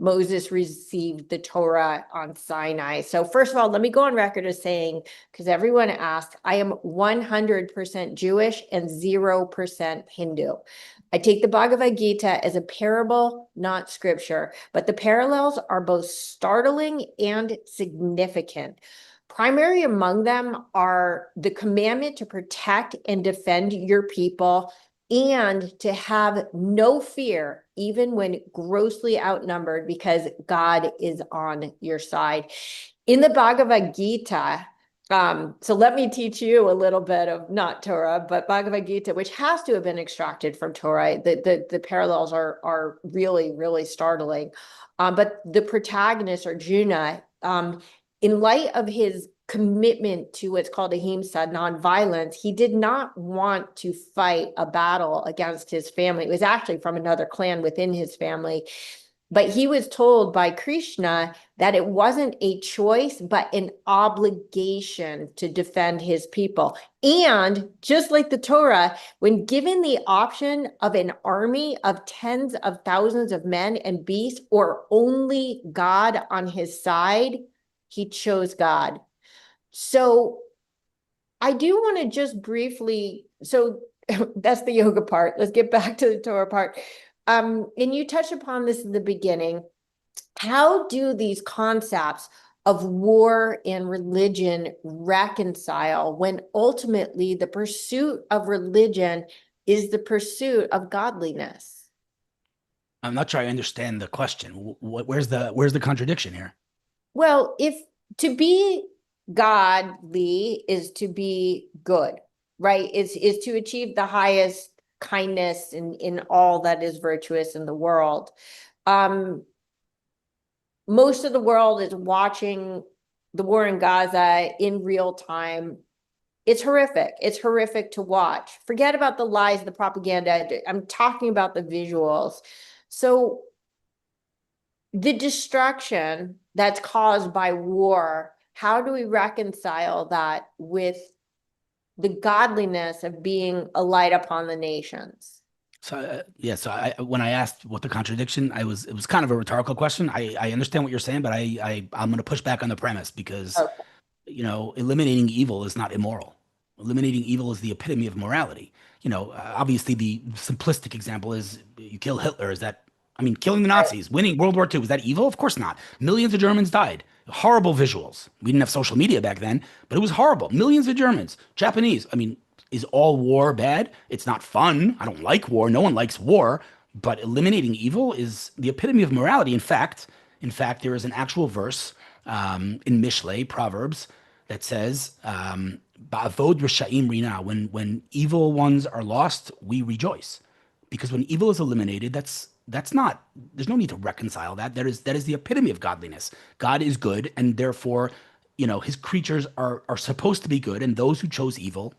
Moses received the Torah on Sinai. So first of all, let me go on record as saying, because everyone asked, I am 100% Jewish and 0% Hindu. I take the Bhagavad Gita as a parable, not scripture, but the parallels are both startling and significant. Primary among them are the commandment to protect and defend your people and to have no fear, even when grossly outnumbered, because God is on your side. In the Bhagavad Gita, so let me teach you a little bit of not Torah, but Bhagavad Gita, which has to have been extracted from Torah. The parallels are really, really startling. But the protagonist, Arjuna, in light of his commitment to what's called ahimsa, nonviolence, he did not want to fight a battle against his family. It was actually from another clan within his family. But he was told by Krishna that it wasn't a choice, but an obligation to defend his people. And just like the Torah, when given the option of an army of tens of thousands of men and beasts, or only God on his side, he chose God. So I do want to just briefly, so that's the yoga part. Let's get back to the Torah part. And you touched upon this in the beginning. How do these concepts of war and religion reconcile when ultimately the pursuit of religion is the pursuit of godliness? I'm not sure I understand the question. Where's the contradiction here? Well, if to be godly is to be good, right? Is to achieve the highest kindness in all that is virtuous in the world. Most of the world is watching the war in Gaza in real time. It's horrific. It's horrific to watch. Forget about the lies, the propaganda. I'm talking about the visuals. So the destruction that's caused by war, how do we reconcile that with the godliness of being a light upon the nations? So when I asked what the contradiction, it was kind of a rhetorical question. I understand what you're saying, but I'm going to push back on the premise because eliminating evil is not immoral. Eliminating evil is the epitome of morality. Obviously the simplistic example is you kill Hitler. Killing the Nazis, winning World War II, was that evil? Of course not. Millions of Germans died. Horrible visuals. We didn't have social media back then, but it was horrible. Millions of Germans, Japanese. Is all war bad? It's not fun. I don't like war. No one likes war. But eliminating evil is the epitome of morality. In fact, there is an actual verse in Mishlei, Proverbs, that says, Ba'avod Risha'im Rina, when evil ones are lost, we rejoice. Because when evil is eliminated, that's not, there's no need to reconcile that. That is the epitome of godliness. God is good, and therefore, his creatures are supposed to be good, and those who chose evil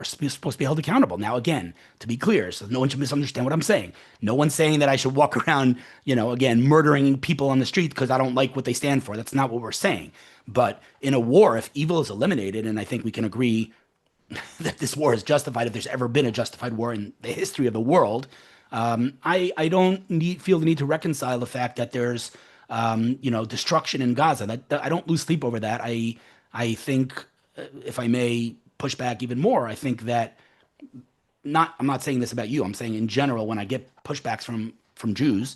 are supposed to be held accountable. Now, again, to be clear, so no one should misunderstand what I'm saying. No one's saying that I should walk around, again, murdering people on the street because I don't like what they stand for. That's not what we're saying. But in a war, if evil is eliminated, and I think we can agree that this war is justified, if there's ever been a justified war in the history of the world, I don't feel the need to reconcile the fact that there's destruction in Gaza. That I don't lose sleep over that. I think, if I may push back even more, I think that I'm not saying this about you. I'm saying in general, when I get pushbacks from Jews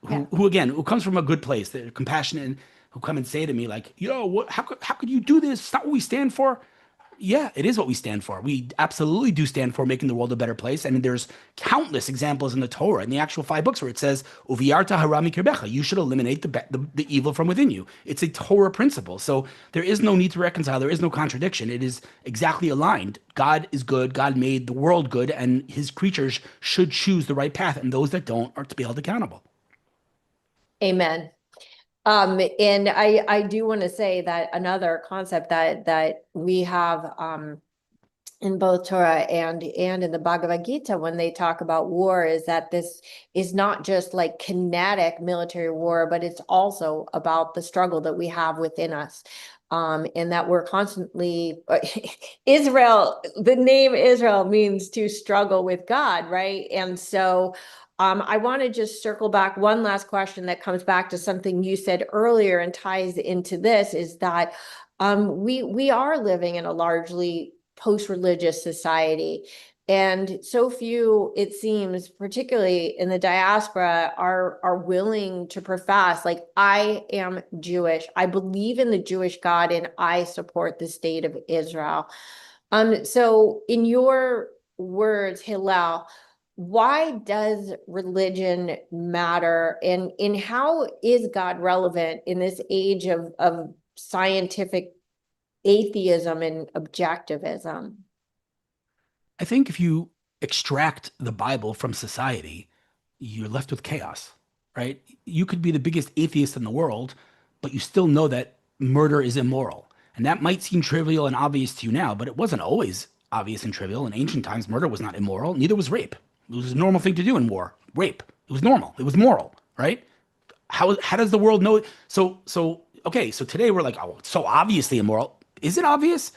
who again, who comes from a good place, they're compassionate, who come and say to me like, how could you do this? It's not what we stand for. Yeah, it is what we stand for. We absolutely do stand for making the world a better place. And there's countless examples in the Torah, in the actual 5 books, where it says, "Uviarta harami kirbecha," you should eliminate the evil from within you. It's a Torah principle. So there is no need to reconcile. There is no contradiction. It is exactly aligned. God is good. God made the world good, and his creatures should choose the right path. And those that don't are to be held accountable. Amen. And I do want to say that another concept that we have in both Torah and in the Bhagavad Gita, when they talk about war, is that this is not just like kinetic military war, but it's also about the struggle that we have within us. And that we're constantly Israel, the name Israel means to struggle with God, right? And so I want to just circle back. One last question that comes back to something you said earlier and ties into this is that we are living in a largely post-religious society. And so few, it seems, particularly in the diaspora, are willing to profess, like, I am Jewish. I believe in the Jewish God, and I support the state of Israel. So in your words, Hillel, why does religion matter, and how is God relevant in this age of scientific atheism and objectivism? I think if you extract the Bible from society, you're left with chaos, right? You could be the biggest atheist in the world, but you still know that murder is immoral. And that might seem trivial and obvious to you now, but it wasn't always obvious and trivial. In ancient times, murder was not immoral, neither was rape. It was a normal thing to do in war. Rape. It was normal. It was moral, right? How does the world know? Okay, so today we're like, oh, it's so obviously immoral. Is it obvious?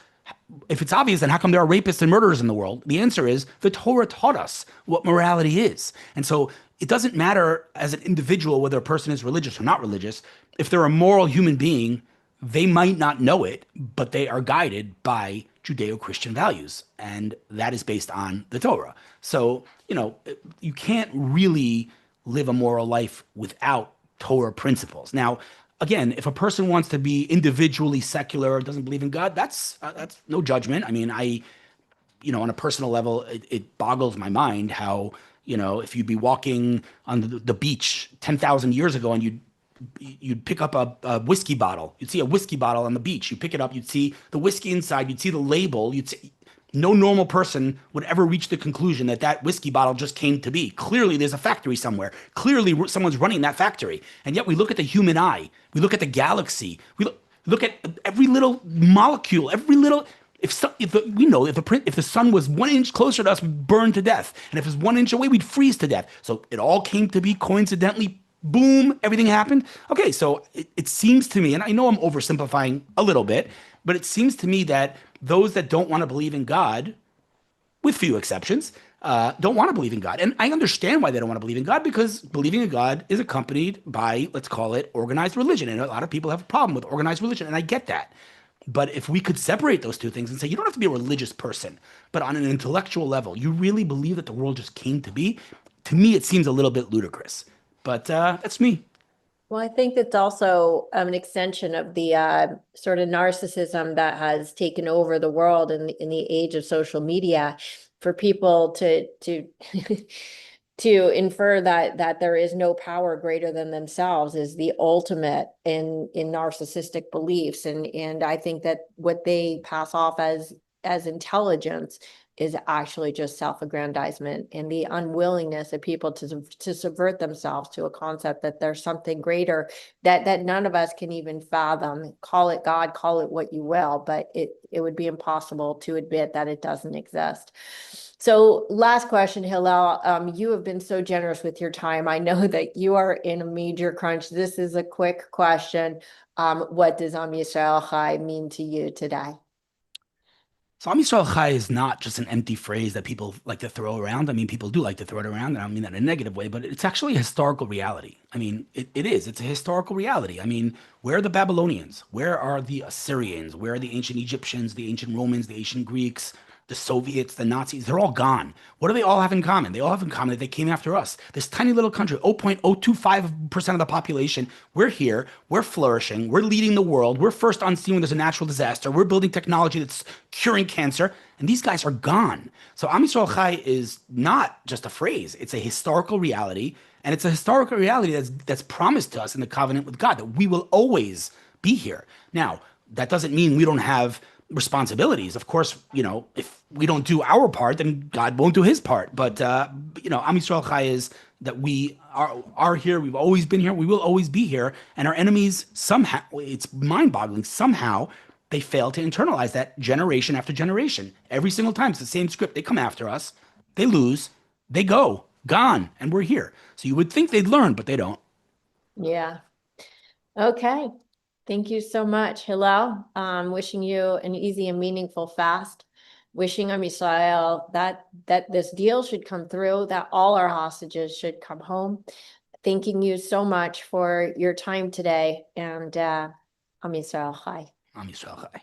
If it's obvious, then how come there are rapists and murderers in the world? The answer is the Torah taught us what morality is. And so it doesn't matter as an individual whether a person is religious or not religious. If they're a moral human being, they might not know it, but they are guided by Judeo-Christian values. And that is based on the Torah. So, you can't really live a moral life without Torah principles. Now, again, if a person wants to be individually secular or doesn't believe in God, that's no judgment. I mean, on a personal level, it boggles my mind how, if you'd be walking on the beach 10,000 years ago and you'd pick up a whiskey bottle. You'd see a whiskey bottle on the beach. You pick it up, you'd see the whiskey inside, you'd see the label, no normal person would ever reach the conclusion that that whiskey bottle just came to be. Clearly, there's a factory somewhere. Clearly, someone's running that factory. And yet we look at the human eye. We look at the galaxy. We look at every little molecule, every little... If the sun was 1 inch closer to us, we'd burn to death. And if it was 1 inch away, we'd freeze to death. So it all came to be coincidentally. Boom, everything happened. Okay, so it seems to me, and I know I'm oversimplifying a little bit, but it seems to me that those that don't want to believe in God, with few exceptions, don't want to believe in God. And I understand why they don't want to believe in God, because believing in God is accompanied by, let's call it, organized religion. And a lot of people have a problem with organized religion, and I get that. But if we could separate those two things and say, you don't have to be a religious person, but on an intellectual level, you really believe that the world just came to be, to me, it seems a little bit ludicrous. But that's me. Well, I think it's also an extension of the sort of narcissism that has taken over the world in the age of social media, for people to to infer that there is no power greater than themselves is the ultimate in narcissistic beliefs. And I think that what they pass off as as intelligence is actually just self-aggrandizement and the unwillingness of people to subvert themselves to a concept that there's something greater that none of us can even fathom. Call it God, call it what you will, but it would be impossible to admit that it doesn't exist. So last question, Hillel, you have been so generous with your time. I know that you are in a major crunch. This is a quick question. What does Am Yisrael Chai mean to you today? So Am Yisrael Chai is not just an empty phrase that people like to throw around. I mean, people do like to throw it around, and I don't mean that in a negative way, but it's actually a historical reality. I mean, it is. It's a historical reality. I mean, where are the Babylonians? Where are the Assyrians? Where are the ancient Egyptians, the ancient Romans, the ancient Greeks, the Soviets, the Nazis? They're all gone. What do they all have in common? They all have in common that they came after us. This tiny little country, 0.025% of the population, we're here, we're flourishing, we're leading the world, we're first on scene when there's a natural disaster, we're building technology that's curing cancer, and these guys are gone. So Am Yisrael Chai is not just a phrase, it's a historical reality, and it's a historical reality that's promised to us in the covenant with God, that we will always be here. Now, that doesn't mean we don't have responsibilities. Of course, if we don't do our part, then God won't do his part. But, Am Yisrael Chai is that we are here. We've always been here. We will always be here. And our enemies, somehow, it's mind-boggling, somehow they fail to internalize that generation after generation. Every single time, it's the same script. They come after us, they lose, they go, gone, and we're here. So you would think they'd learn, but they don't. Yeah. Okay. Thank you so much, Hillel. Wishing you an easy and meaningful fast. Wishing Am Yisrael that this deal should come through, that all our hostages should come home. Thanking you so much for your time today, and Am Yisrael Chai. Am Yisrael Chai.